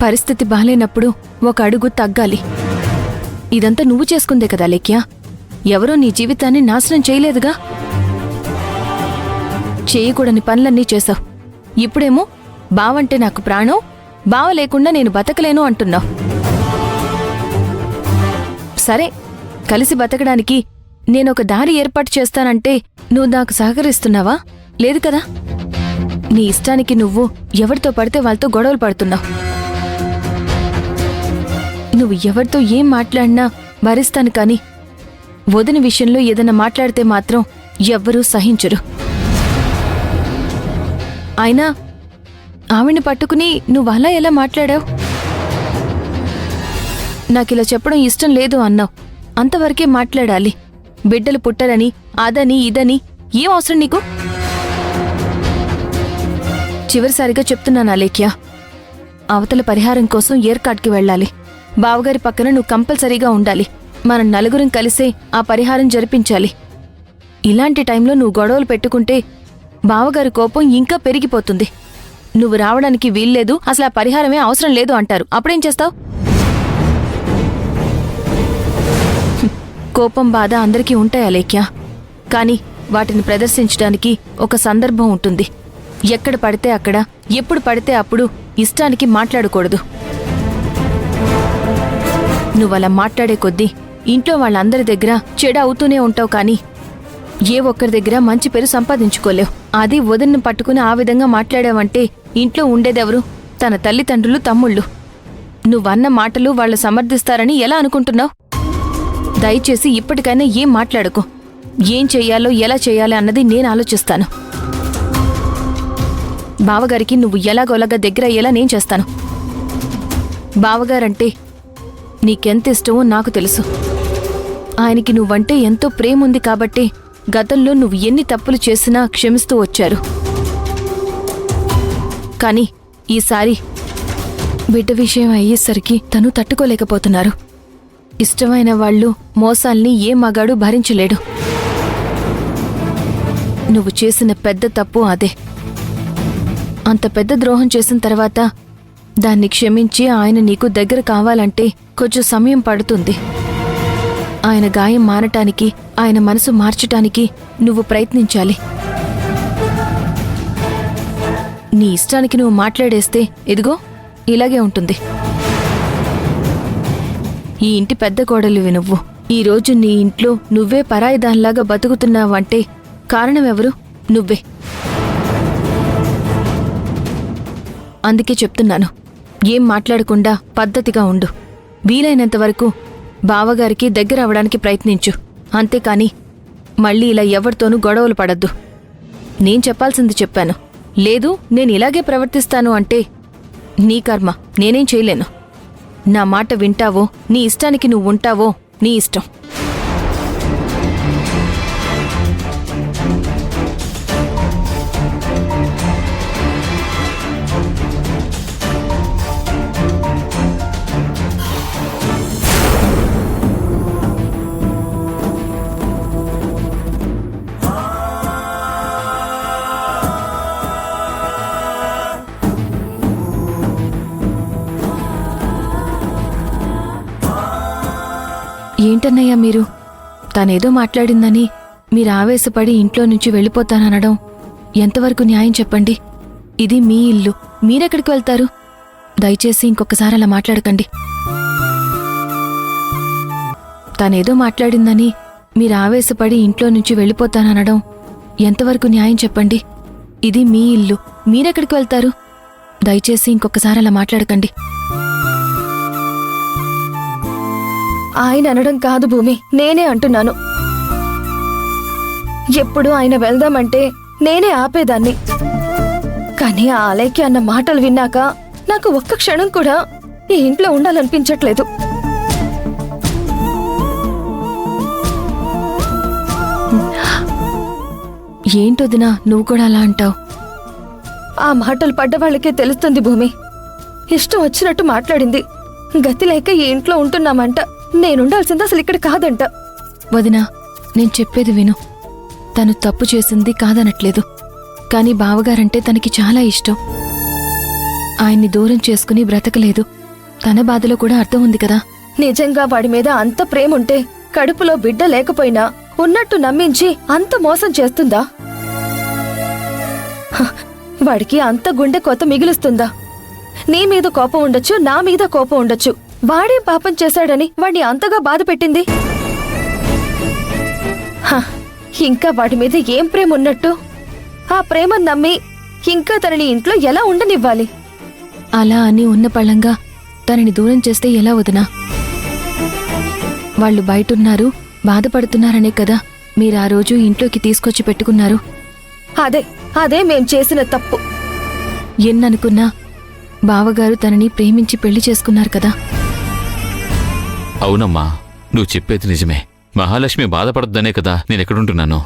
పరిస్థితి బాలేనప్పుడు ఒక అడుగు తగ్గాలి. ఇదంతా నువ్వు చేసుకుందే కదా లేఖ్య. ఎవరో నీ జీవితాన్ని నాశనం చేయలేదుగా. చేయకూడని పనులన్నీ చేశావు. ఇప్పుడేమో బావంటే నాకు ప్రాణం, బావ లేకుండా నేను బతకలేను అంటున్నావు. సరే, కలిసి బతకడానికి నేనొక దారి ఏర్పాటు చేస్తానంటే నువ్వు నాకు సహకరిస్తున్నావా? లేదు కదా. నీ ఇష్టానికి నువ్వు ఎవరితో పడితే వాళ్ళతో గొడవలు పడుతున్నావు. నువ్వు ఎవరితో ఏం మాట్లాడినా భరిస్తాను, కానీ వదిన విషయంలో ఏదైనా మాట్లాడితే మాత్రం ఎవ్వరూ సహించరు. అయినా ఆవిడ్ని పట్టుకుని నువ్వు అలా ఎలా మాట్లాడావు? నాకిలా చెప్పడం ఇష్టం లేదు అన్నావు. అంతవరకే మాట్లాడాలి. బిడ్డలు పుట్టరని, అదని ఇదని ఏం అవసరం నీకు? చివరిసారిగా చెప్తున్నానా లేఖ్య, అవతల పరిహారం కోసం ఏర్కాడ్కి వెళ్ళాలి. బావగారి పక్కన నువ్వు కంపల్సరీగా ఉండాలి. మనం నలుగురం కలిసే ఆ పరిహారం జరిపించాలి. ఇలాంటి టైంలో నువ్వు గొడవలు పెట్టుకుంటే బావగారి కోపం ఇంకా పెరిగిపోతుంది. నువ్వు రావడానికి వీల్లేదు, అసలు ఆ పరిహారమే అవసరం లేదు అంటారు. అప్పుడేం చేస్తావు? కోపం, బాధ అందరికీ ఉంటాయా లేఖ్య? కానీ వాటిని ప్రదర్శించడానికి ఒక సందర్భం ఉంటుంది. ఎక్కడ పడితే అక్కడ, ఎప్పుడు పడితే అప్పుడు ఇష్టానికి మాట్లాడకూడదు. నువ్వలా మాట్లాడే కొద్దీ ఇంట్లో వాళ్ళందరి దగ్గర చెడు అవుతూనే ఉంటావు, కానీ ఏ ఒక్కరి దగ్గర మంచి పేరు సంపాదించుకోలేవు. అది వదిన్ని పట్టుకుని ఆ విధంగా మాట్లాడావంటే ఇంట్లో ఉండేదెవరు? తన తల్లిదండ్రులు, తమ్ముళ్ళు. నువ్వన్న మాటలు వాళ్ళు సమర్థిస్తారని ఎలా అనుకుంటున్నావు? దయచేసి ఇప్పటికైనా ఏం మాట్లాడకు. ఏం చెయ్యాలో, ఎలా చెయ్యాలి అన్నది నేను ఆలోచిస్తాను. బావగారికి నువ్వు ఎలాగోలాగా దగ్గర అయ్యేలా నేను చేస్తాను. బావగారంటే నీకెంత ఇష్టమో నాకు తెలుసు. ఆయనకి నువ్వంటే ఎంతో ప్రేమ ఉంది కాబట్టి గతంలో నువ్వు ఎన్ని తప్పులు చేసినా క్షమిస్తూ వచ్చారు. కానీ ఈసారి బిడ్డ విషయం అయ్యేసరికి తను తట్టుకోలేకపోతున్నారు. ఇష్టమైన వాళ్ళు మోసాల్ని ఏ మగాడు భరించలేడు. నువ్వు చేసిన పెద్ద తప్పు అదే. అంత పెద్ద ద్రోహం చేసిన తర్వాత దాన్ని క్షమించి ఆయన నీకు దగ్గర కావాలంటే కొంచెం సమయం పడుతుంది. ఆయన గాయం మారటానికి, ఆయన మనసు మార్చటానికి నువ్వు ప్రయత్నించాలి. నీ ఇష్టానికి నువ్వు మాట్లాడేస్తే ఇదిగో ఇలాగే ఉంటుంది. ఈ ఇంటి పెద్ద కోడలివి నువ్వు. ఈరోజు నీ ఇంట్లో నువ్వే పరాయిదానిలాగా బతుకుతున్నావంటే కారణమెవరు? నువ్వే. అందుకే చెప్తున్నాను, ఏం మాట్లాడకుండా పద్ధతిగా ఉండు. వీలైనంతవరకు బావగారికి దగ్గర అవడానికి ప్రయత్నించు. అంతేకాని మళ్ళీ ఇలా ఎవరితోనూ గొడవలు పడద్దు. నేను చెప్పాల్సింది చెప్పాను. లేదు నేను ఇలాగే ప్రవర్తిస్తాను అంటే నీ కర్మ, నేనేం చేయలేను. నా మాట వింటావో, నీ ఇష్టానికి నువ్వు ఉంటావో నీ ఇష్టం. ఏంటన్నయ్యా మీరు? తనేదో మాట్లాడిందని మీరు ఆవేశపడి ఇంట్లో నుంచి వెళ్ళిపోతాననడం ఎంతవరకు న్యాయం చెప్పండి? ఇది మీ ఇల్లు, మీరెక్కడికి వెళ్తారు? దయచేసి ఇంకొకసారి అలా మాట్లాడకండి. తనేదో మాట్లాడిందని మీరు ఆవేశపడి ఇంట్లో నుంచి వెళ్ళిపోతాననడం ఎంతవరకు న్యాయం చెప్పండి? ఇది మీ ఇల్లు, మీరెక్కడికి వెళ్తారు? దయచేసి ఇంకొకసారి అలా మాట్లాడకండి. ఆయన అనడం కాదు భూమి, నేనే అంటున్నాను. ఎప్పుడు ఆయన వెళ్దామంటే నేనే ఆపేదాన్ని. కానీ ఆ అలైకి అన్న మాటలు విన్నాక నాకు ఒక్క క్షణం కూడా ఈ ఇంట్లో ఉండాలనిపించట్లేదు. ఏంటొదినా నువ్వు కూడా అలా అంటావు? ఆ మాటలు పడ్డవాళ్ళకే తెలుస్తుంది భూమి. ఇష్టం వచ్చినట్టు మాట్లాడింది. గతి లేక ఈ ఇంట్లో ఉంటున్నామంట. నేనుండాల్సింది అసలు ఇక్కడ కాదంట. వదినా, నేను చెప్పేది విను. తను తప్పు చేసింది కాదనట్లేదు, కానీ బావగారంటే తనకి చాలా ఇష్టం. ఆయన్ని దూరం చేసుకుని బ్రతకలేదు. తన బాధలో కూడా అర్థం ఉంది కదా. నిజంగా వాడి మీద అంత ప్రేముంటే కడుపులో బిడ్డ లేకపోయినా ఉన్నట్టు నమ్మించి అంత మోసం చేస్తుందా? హ, వాడికి అంత గుండె కొత్త మిగులుస్తుందా? నీ మీద కోపం ఉండొచ్చు, నా మీద కోపం ఉండొచ్చు. వాడేం పాపం చేశాడని వాడిని అంతగా బాధ పెట్టింది? హ, ఇంకా వాడి మీద ఏం ప్రేమ ఉన్నట్టు? ఆ ప్రేమను నమ్మి ఇంకా తనని ఇంట్లో ఎలా ఉండనివ్వాలి? అలా అని ఉన్న పళ్ళంగా తనని దూరం చేస్తే ఎలా వదినా? వాళ్ళు బయటున్నారు, బాధపడుతున్నారనే కదా మీరా రోజు ఇంట్లోకి తీసుకొచ్చి పెట్టుకున్నారు. అదే మేం చేసిన తప్పు. ఎన్ననుకున్నా బావగారు తనని ప్రేమించి పెళ్లి చేసుకున్నారు కదా. అవునమ్మా, నువ్వు చెప్పేది నిజమే. మహాలక్ష్మి బాధపడద్దనే కదా నేనెక్కడుంటున్నాను.